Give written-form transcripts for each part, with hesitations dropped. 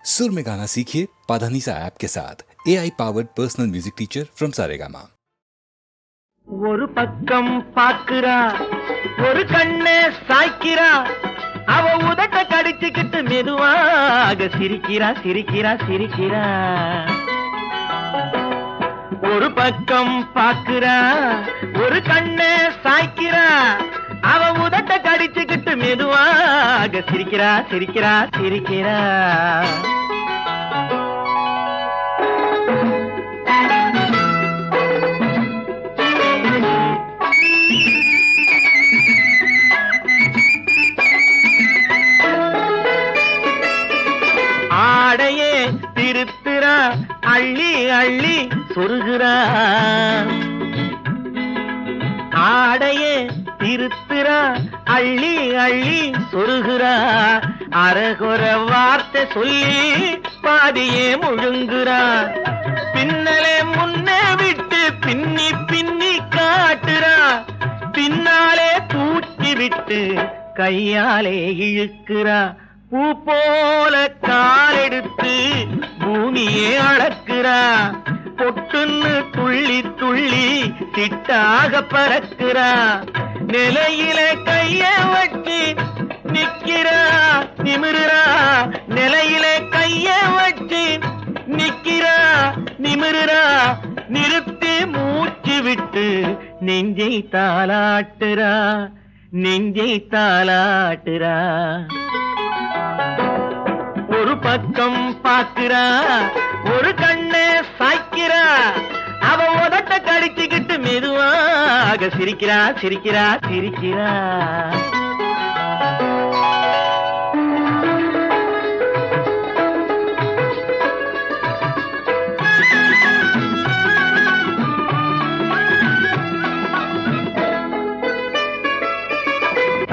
सुर में गाना सीखिए पाधानीसा ऐप के साथ AI powered personal music teacher from Saregama. ஒரு பக்கம் பாக்குறா ஒரு கண்ணே சாய்க்கிறா அவ உதட்ட கடிச்சுக்கிட்டு மெதுவாக சிரிக்கிறா சிரிக்கிறா சிரிக்கிறா. ஒரு பக்கம் பாக்குறா ஒரு கண்ணே சாய்க்கிறா அவ உதட்ட கடிச்சுக்கிட்டு மெதுவாக சிரிக்கிறா சிரிக்கிறா சிரிக்கிறா. ஆடையே திருத்துறா அள்ளி அள்ளி சொருகிறா. ஆடையே திருத்துறா அள்ளி அள்ளி சொருகிறா. அரகுற வார்த்தை சொல்லி பாதியே முழுங்குறா. பின்னலே முன்னே விட்டு பின்னி பின்னி காட்டுறா. பின்னாலே தூக்கி விட்டு கையாலே இழுக்கிறா. பூ போல காலெடுத்து பூமியே அளக்குறா. பொட்டுன்னு துள்ளி துள்ளி சிட்டாக பறக்குறா. நிலையில கைய வச்சு நிக்கிறா நிமிருறா. நிலையில கைய வச்சு நிக்கிறா நிமிருறா. நிறுத்தி மூச்சு விட்டு நெஞ்சை தாலாட்டுறா நெஞ்சை தாலாட்டுறா. ஒரு பக்கம் பாக்குறா ஒரு கண்ணே சாய்க்கிறா அவ உதட்ட கடிச்சுக்கிட்டு மெதுவாக சிரிக்கிறா சிரிக்கிறா சிரிக்கிறா.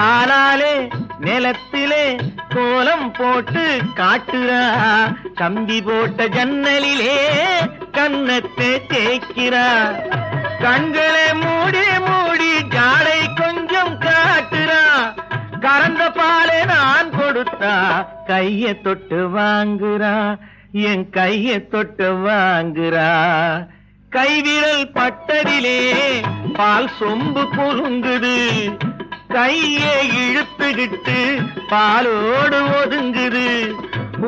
தாளாலே நிலத்திலே கோலம் போட்டு காட்டுறா. கம்பி போட்ட ஜன்னலிலே கன்னத்தை தேய்க்கிறா. கண்களை மூடி மூடி ஜாடை கொஞ்சம் காட்டுறா. கறந்த பாலை நான் கொடுத்தா கைய தொட்டு வாங்குறா. என் கைய தொட்டு வாங்குறா. கைவிரல் பட்டதிலே பால் சொம்பு பொருங்குது. கையை இழுத்துக்கிட்டு பாலோடு ஒதுங்குது.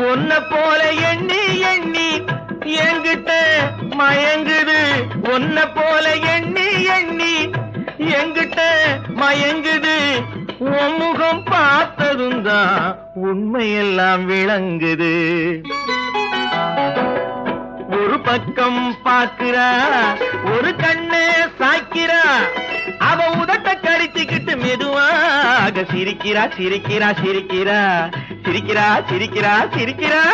ஒன்ன போல எண்ணி எண்ணி என்கிட்ட மயங்குது. ஒன்ன போல எண்ணி எண்ணி என்கிட்ட மயங்குது. உன் முகம் பார்த்ததும் தான் உண்மையெல்லாம் விளங்குது. ஒரு பக்கம் பாக்குறா ஒரு கண்ணே சாய்க்கிறா அவ உதட்ட கடிச்சுக்கிட்டு மெதுவாக சிரிக்கிறா சிரிக்கிறா சிரிக்கிறா சிரிக்கிறா சிரிக்கிறா சிரிக்கிறா.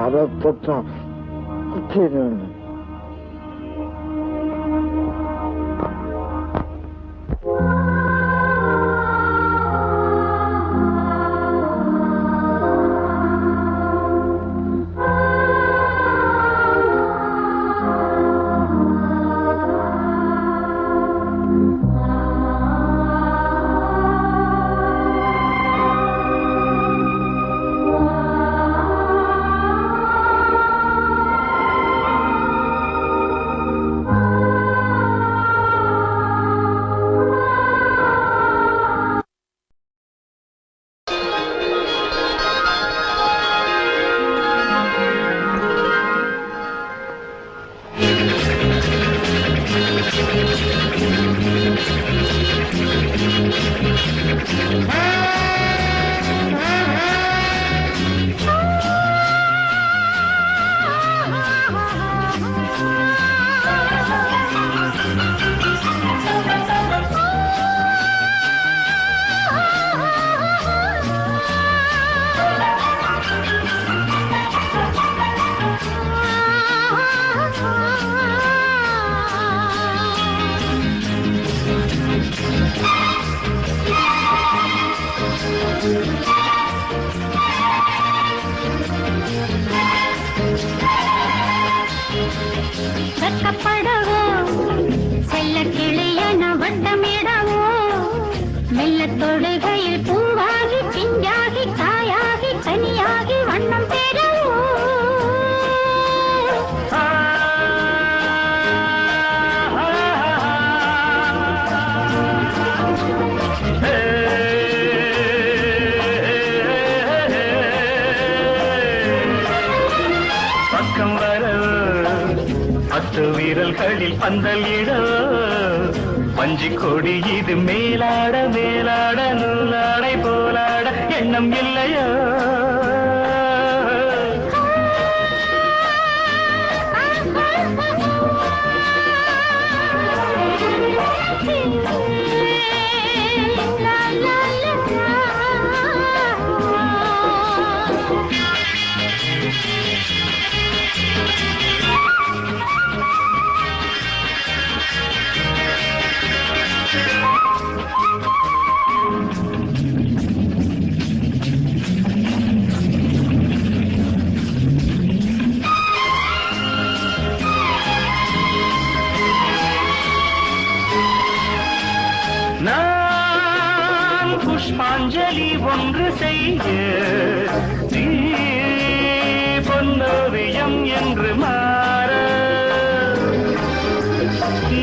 அதை தொட்டா வெக்கப்படவோ செல்ல கிளியன வட்டமிடவோ மெல்ல தொடுகையில் பூவாகி பிஞ்சாகி காயாகி கனியாகி வண்ணம் பெறவோ பக்கம் வர பத்து வீரல்களில் பந்தலிட பஞ்சி கொடி இது மேலாட மேலாட நூலாடை போலாட எண்ணம் இல்லையோ நான் புஷ்பாஞ்சலி ஒன்று செய்ய நீ பொன்னோவியம் என்று மாற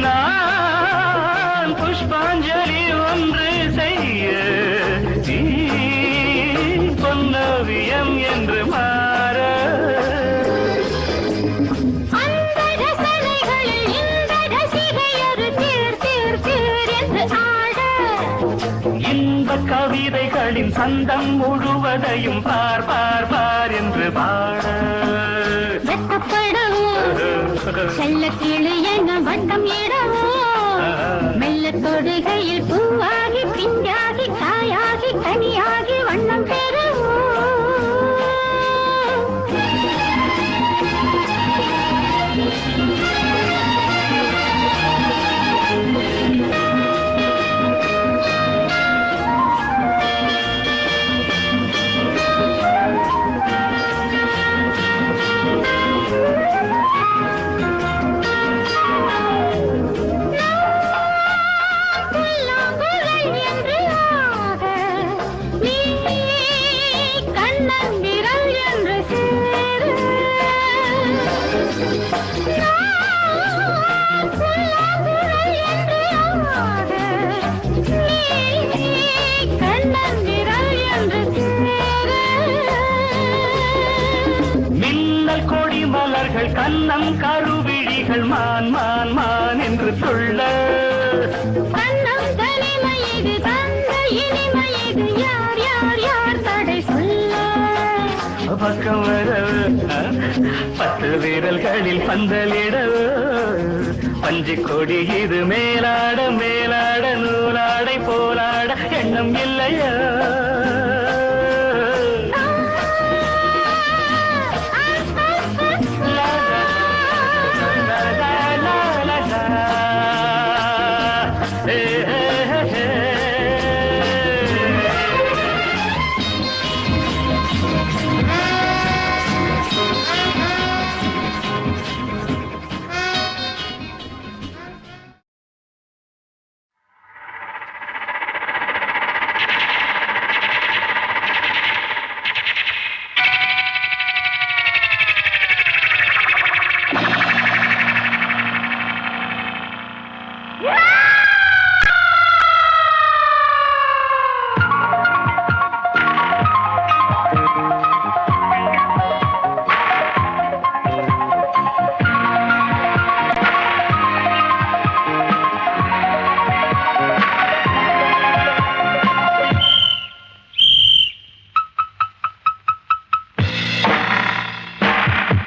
நான் புஷ்பாஞ்சலி ஒன்று செய்ய நீ பொன்னோவியம் என்று மாற இன்ப கவிதைகளின் சந்தம் முழுவதையும் பார் பார் பார் என்று பாட வெக்கப்படவோ செல்ல கிளியன வட்டம் இடவோ மெல்ல தொடுகையில் பூவாகி பிஞ்சாகி காயாகி கனியாகி வண்ணம் பெறவோ மின்னல் கொடி மலர்கள் கண்ணம் கருவிழிகள் மான் மான் மான் என்று சொல்ல கண்ணம் தனிமையது தந்த இனிமையது யார் யார் யார் தடை சொல்ல பக்கம் வர பத்து வீரல்களில் பந்தலிட பஞ்சு கொடி இது மேலாட மேலாட நூலாடை போலாட எண்ணம் இல்லையா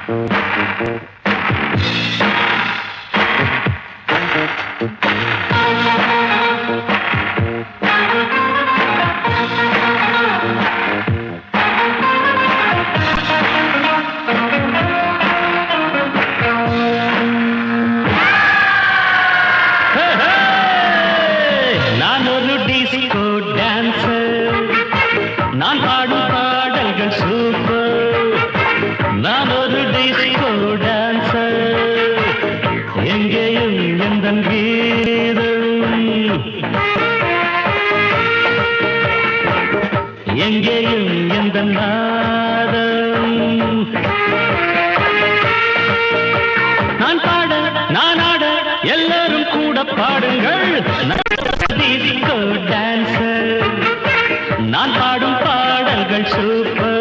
நான் ஒரு டிஸ்கோ டான்சர், நான் பாடும் பாடல்கள் சூப்பர். நான் ஒரு டிஸ்கோ டான்சர், எங்கேயும் எந்த கீதம், எங்கேயும் எந்த நாதம். நான் பாட நான் ஆட எல்லாரும் கூட பாடுங்கள். டிஸ்கோ டான்சர், நான் பாடும் பாடல்கள் சூப்பர்.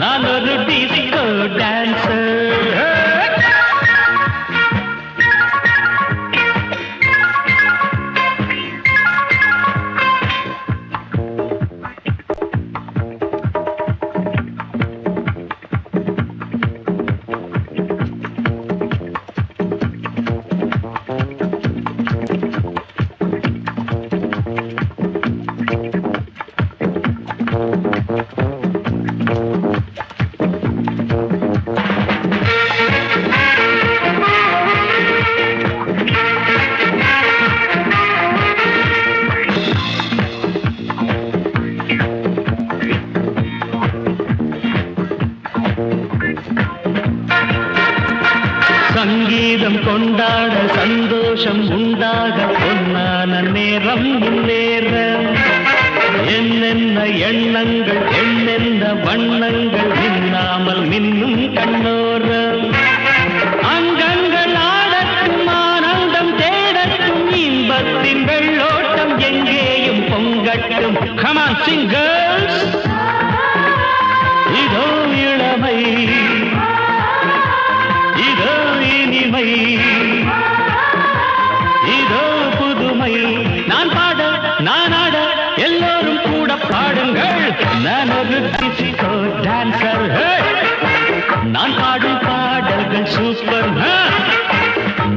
நான் ஒரு டிஸ்கோ டான்சர். சங்கீதம் கொண்டாட சந்தோஷம் உண்டாக பொன்னான நேரம் இந்நேரம். என்னென்ன எண்ணங்கள் என்னென்ன வண்ணங்கள் மின்னாமல் மின்னும் கண்ணோரம். அங்கங்கள் ஆடட்டும் ஆனந்தம் தேடட்டும் இன்பத்தின் வெள்ளோட்டம் எங்கேயும் பொங்கட்டும். Come on sing girls, இதோ இளமை, இதோ இனிமை, இதோ புதுமை. நான் பாட நான் ஆட எல்லோரும் கூட பாடுங்கள். நான் ஒரு டிஸ்கோ டான்சர், நான் பாடும் பாடல்கள் சூப்பர்.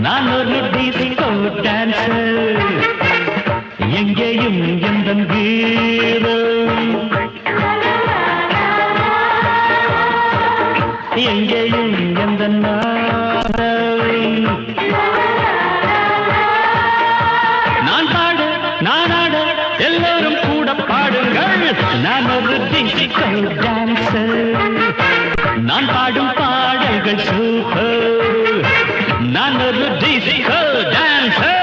நான் ஒரு டிஸ்கோ டான்சர், எங்கேயும் எந்த கீதம், எங்கேயும் எந்த நாதம். நான் பாட நான் ஆட எல்லோரும் கூட பாடுங்கள். நான் ஒரு டிஸ்கோ டான்சர், நான் பாடும் பாடல்கள் சூப்பர். நான் ஒரு டிஸ்கோ டான்சர்.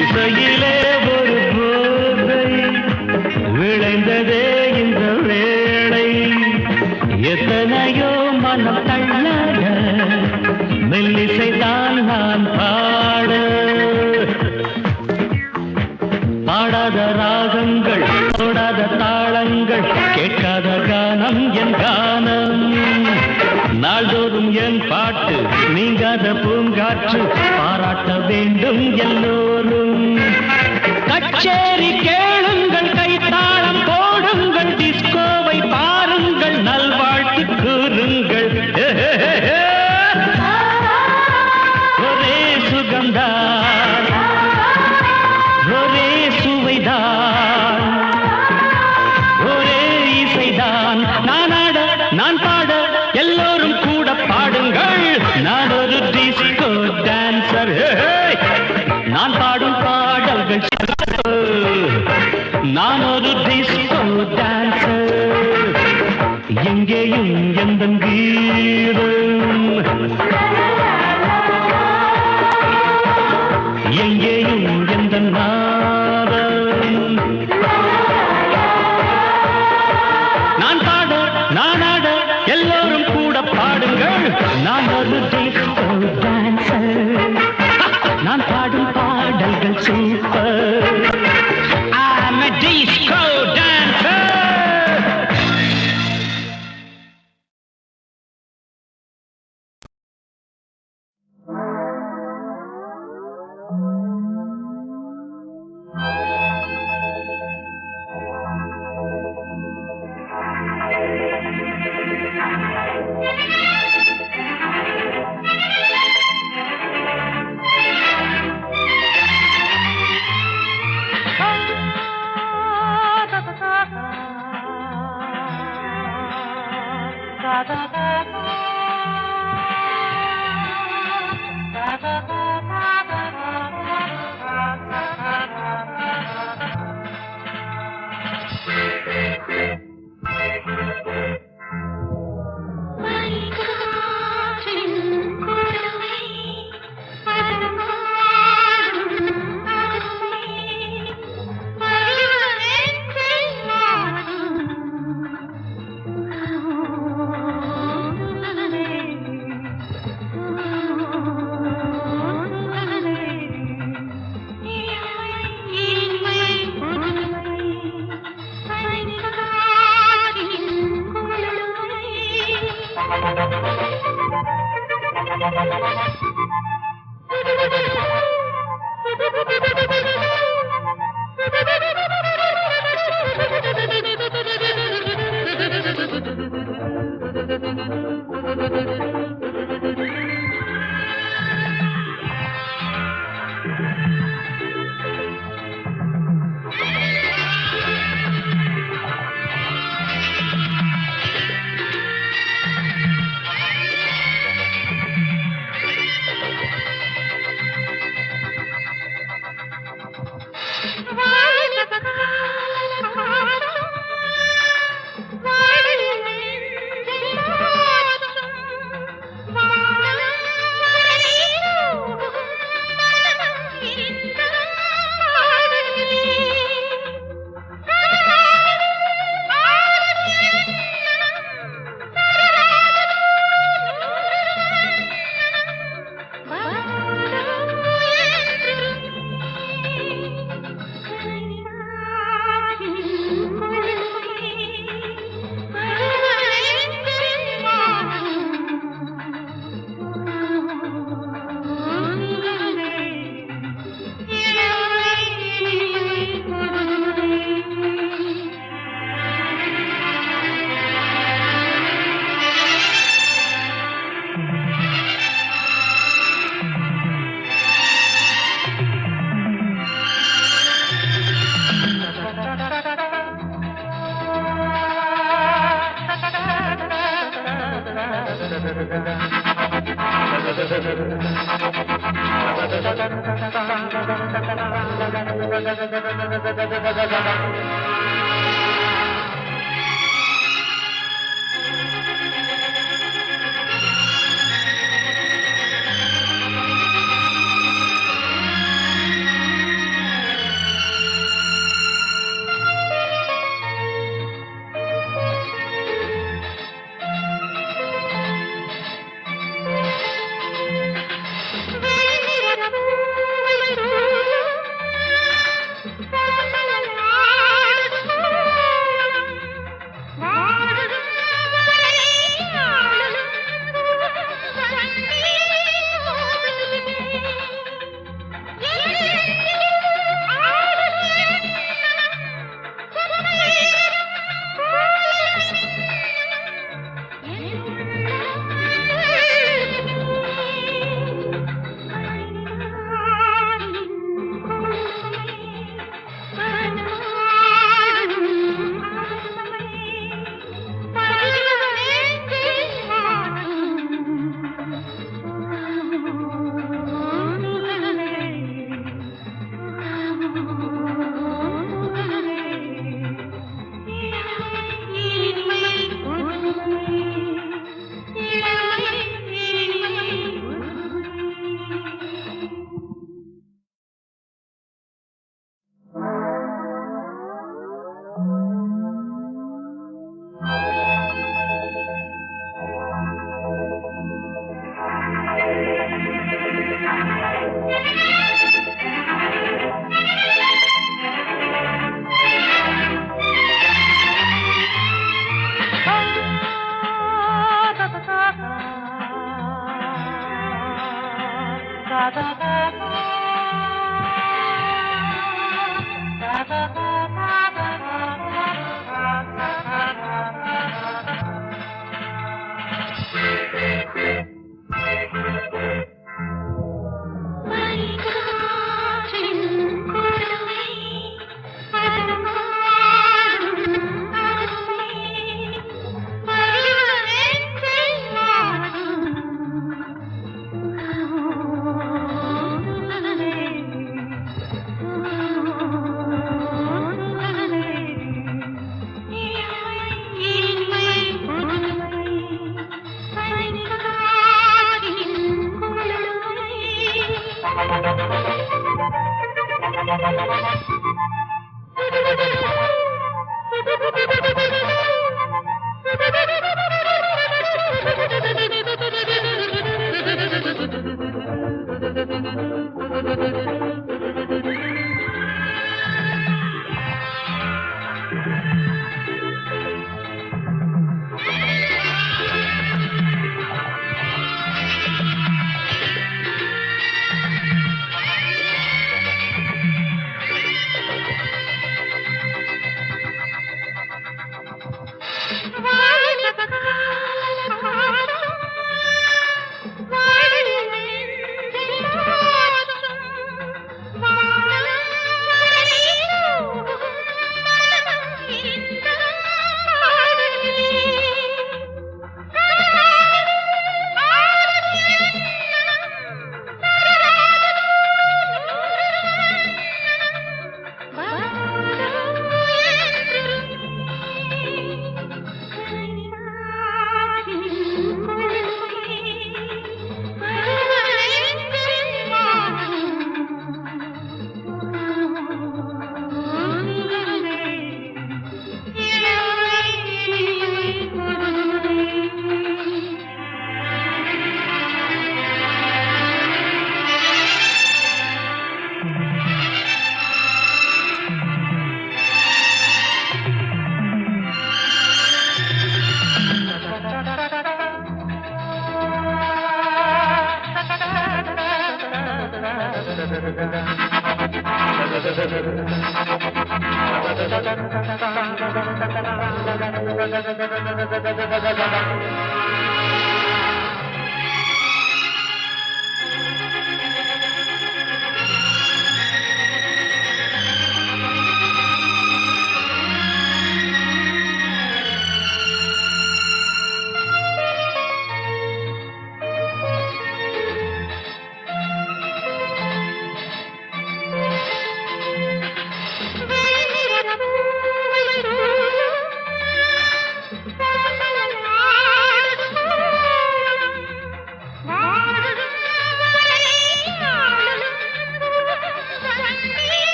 இசையிலே ஒரு போதை விளைந்ததே இந்த வேளை. எத்தனையோ மனம் தள்ளாட மெல்லிசைதான் நான் பாட. பாடாத ராகங்கள் போடாத தாளங்கள் கேட்காத கானம் என் கானம். நாள்தோறும் என் பாட்டு நீங்காத பூங்காற்று பாராட்ட வேண்டும் எல்லோரும். கச்சேரி கேளுங்கள், கைத்தாளம் போடுங்கள், டிஸ்கோவை பாருங்கள், நல்வாழ்த்து கூறுங்கள். ஒரே சுகம்தான், ஒரே சுவைதான், ஒரே இசைதான். நான் ஆட நான் பாட எல்லோரும் கூட பாடுங்கள். நான் ஒரு டிஸ்கோ டான்சர், நான் பாடும் பாடல்கள். நான் ஒரு டிஸ்கோ டான்சர், எங்கேயும் எந்த கீதம், எங்கேயும் எந்த நாதம். நான் பாட நான் ஆட எல்லோரும் கூட பாடுங்கள். நான் ஒரு டிஸ்கோ டான்சர், நான் பாடும் பாடல்கள் super. I'm a disco dancer.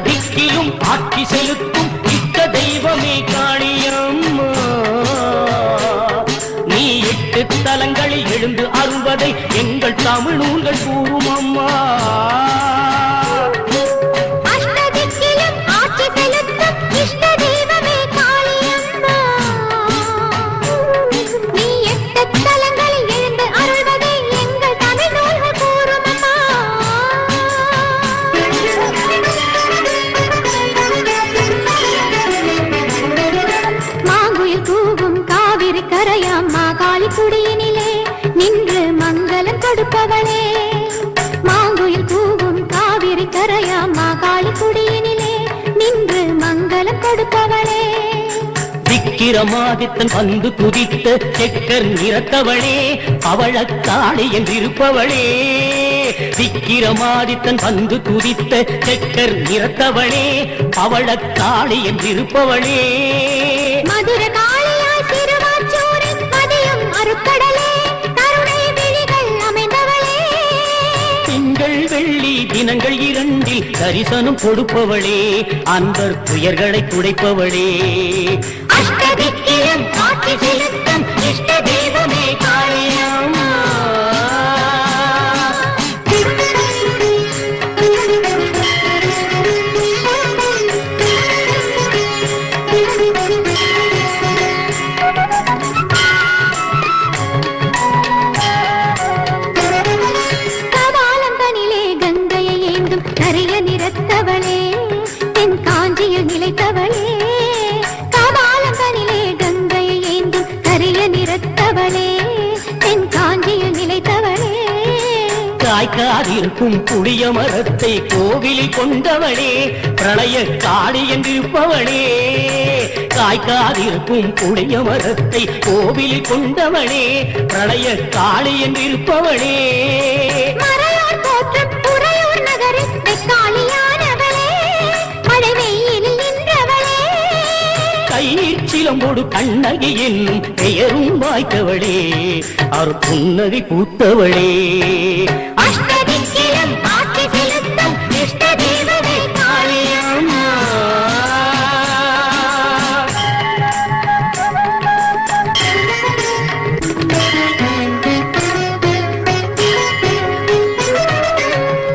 திக்கிலும் ஆட்சி செலுத்தும் இஷ்ட தெய்வமே காளியம்மா, நீ 8 தலங்களில் எழுந்து அருள்வதை எங்கள் தமிழ் நூல்கள் கூறும் அம்மா. குடியினிலே நின்று மங்களம் கொடுப்பவளே, மாங்குயில் கூவும் காவிரி கரையாம்மா காளி குடியினிலே நின்று மங்களம் கொடுப்பவளே. விக்கிரமாதித்தன் வந்து குதித்த செக்கர் நிறத்தவளே, அவளக்காளி என்றிருப்பவளே. விக்கிரமாதித்தன் வந்து குதித்த செக்கர் நிறத்தவளே, அவளக்காளி என்றிருப்பவளே. மதுர காளியாய் திருவாச்சூரின் மதியம் அருக்கடலே, கருணை விழிகள் அமைந்தவளே. திங்கள் வெள்ளி தினங்கள் 2 தரிசனம் கொடுப்பவளே, அன்பர் துயர்களை துடைப்பவளே. அஷ்டதிக்கிலும் ஆட்சி செலுத்தும் இஷ்ட தெய்வமே காளியம்மா. காய்க்காதிருக்கும் புளிய மரத்தை கோவிலில் கொண்டவளே பிரளய காளி என்றிருப்பவளே காய்க்காதிருக்கும் புளிய மரத்தை கோவிலில் கொண்டவளே பிரளய காளி என்றிருப்பவளே மறையோர் போற்றும் உறையூர் நகரில் காளியானவளே மழை வெயிலில் நின்றவளே கையிற் சிலம்போடு கண்ணகி என்னும் பெயரும் வாய்த்தவளே அவர் புன்னகை பூத்தவளே அஷ்டதிக்கிலும் ஆட்சி செலுத்தும் இஷ்ட தெய்வமே காளியம்மா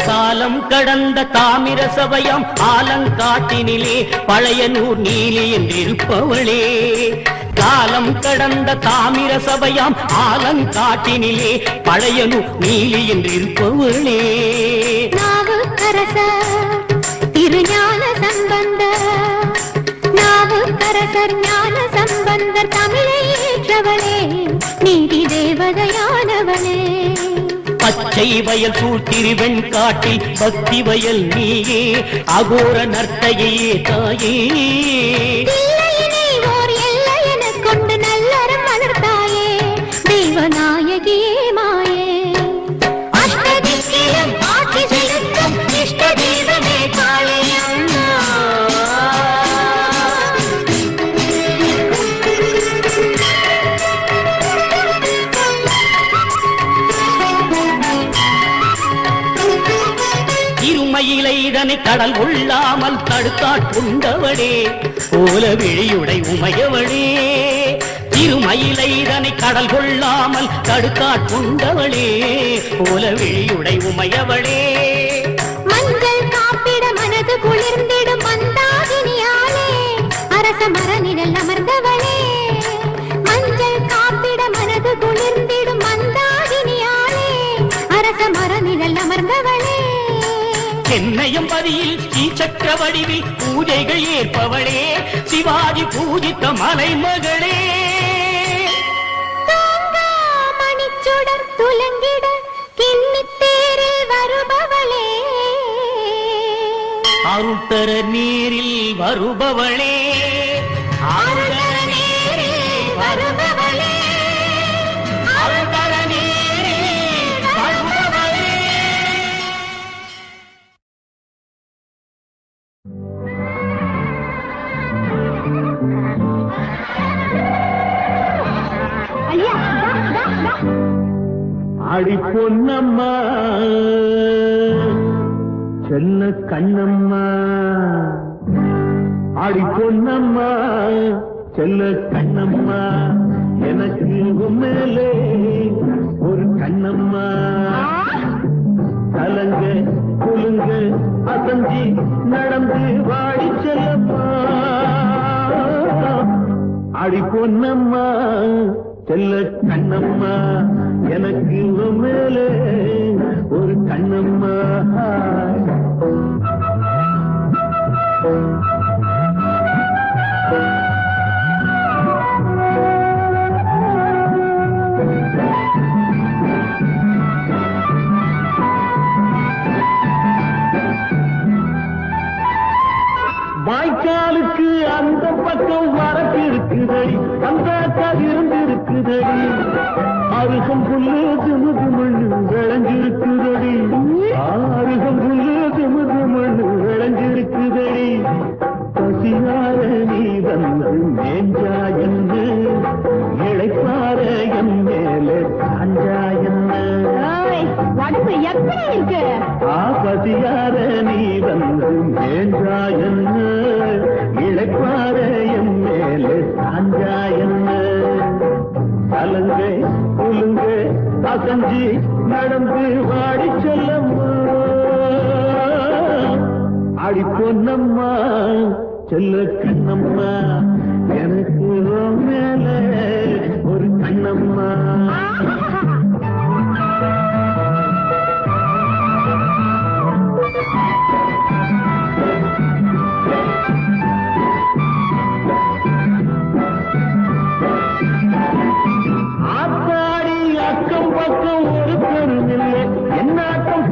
காலம் கடந்த தாமிர சபையாம் ஆலங்காட்டினிலே பழையனூர் நீலி என்றிருப்பவளே காலம் கடந்த தாமிர சபையாம் ஆலங்காட்டினிலே பழையனூர் நீலி என்றிருப்பவளே நாவுக்கரசர் திருஞான சம்பந்தர் நாவுக்கரசர் ஞான சம்பந்தர் தமிழை ஏற்றவளே நீதி தேவதையானவளே பச்சை வயல் சூழ்த்திருவெண் காட்டில் பக்தி வயல் நீயே அகோர நர்த்தகையே தாயே தில்லையினை ஓர் எல்லை எனக் கொண்டு நல்லறம் வளர்த்தாயே தெய்வநாயகியே மாயே அஷ்டதிக்கிலும் ஆட்சி செலுத்தும் இஷ்ட தெய்வமே காளியம்மா இருமையிலை இதனை கடல் கொள்ளாமல் தடுத்தாட்கொண்டவளே போல விழியுடை உமையவளே திருமயிலை இதனை கடல் கொள்ளாமல் தடுத்தாட்கொண்டவளே போல விழியுடை உமையவளே மஞ்சள் காப்பிட மனது குளிர்ந்திடும் மந்தாகினியாலே அரச மரநிழல் அமர்ந்தவளே மஞ்சள் காப்பிட மனது குளிர்ந்திடும் மந்தாகினியாலே அரச மரநிழல் அமர்ந்தவளே சென்னையம் பதியில் ஸ்ரீ சக்கர வடிவில் பூஜைகள் ஏற்பவளே சிவாஜி பூஜித்த மலைமகளே மணிச்சுடர் துலங்கிட கிண்ணித்தேரில் வருபவளே அருள்தர நீரில் வருபவளே அருள்தர நீரில் வருபவளே அருள்தர நீரில் வருபவளே அடி பொன்னம்மா செல்ல கண்ணம்மா அடி பொன்னம்மா செல்ல கண்ணம்மா எனக்கு மேலே ஒரு கண்ணம்மா கலங்க குலுங்க அசஞ்சி நடந்து வாடி செல்லம்மா அடி பொன்னம்மா செல்ல கண்ணம்மா எனக்கு மேலே ஒரு கண்ணம்மா வாய்க்காலுக்கு அந்த பக்கம் வரப்பு இருக்குதடி அந்த கதிர்ந்து இருக்குதடி அருகம் புல்லு திமுது மண்ணு விளைஞ்சிருக்குதடி அருகம் புல்லு திமுது மண்ணு விளைஞ்சிருக்குதடி பசியார நீ வந்து மேஞ்சா என்று இழைப்பார என் மேலே சாஞ்சா என்ன உடம்பு எப்படி இருக்கு பசியார நீ வந்து மேஞ்சா என்ன இழைப்பார என் மேலே சாஞ்சா என்ன கலங்க குலுங்க அசஞ்சி நடந்து வாடி செல்லம்மா அடி பொன்னம்மா செல்ல கண்ணம்மா எனக்கு மேல ஒரு கண்ணம்மா ஆத்தாடி அக்கம் பக்கம் ஒரு பெருமில்லை என்னாட்டம்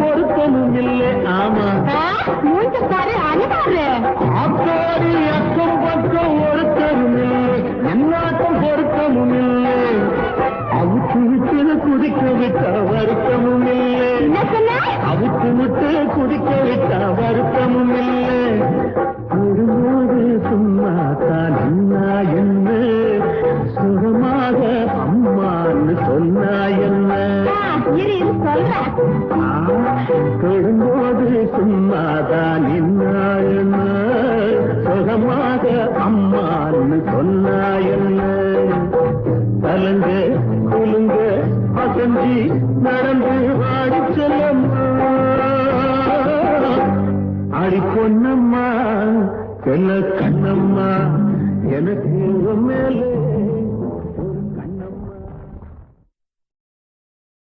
குதிக்க விட்டா வருத்தமும் இல்லை. தொடும்போது சும்மா தான் என்ன, சுகமாக அம்மான்னு சொன்னா என்ன. தொடும்போது சும்மாதான் என்ன, சுகமாக அம்மான்னு சொன்னா என்ன. தலங்க குலுங்க அசஞ்சி நடந்து வாடி செல்லம்மா, அடி பொன்னம்மா என்ன கண்ண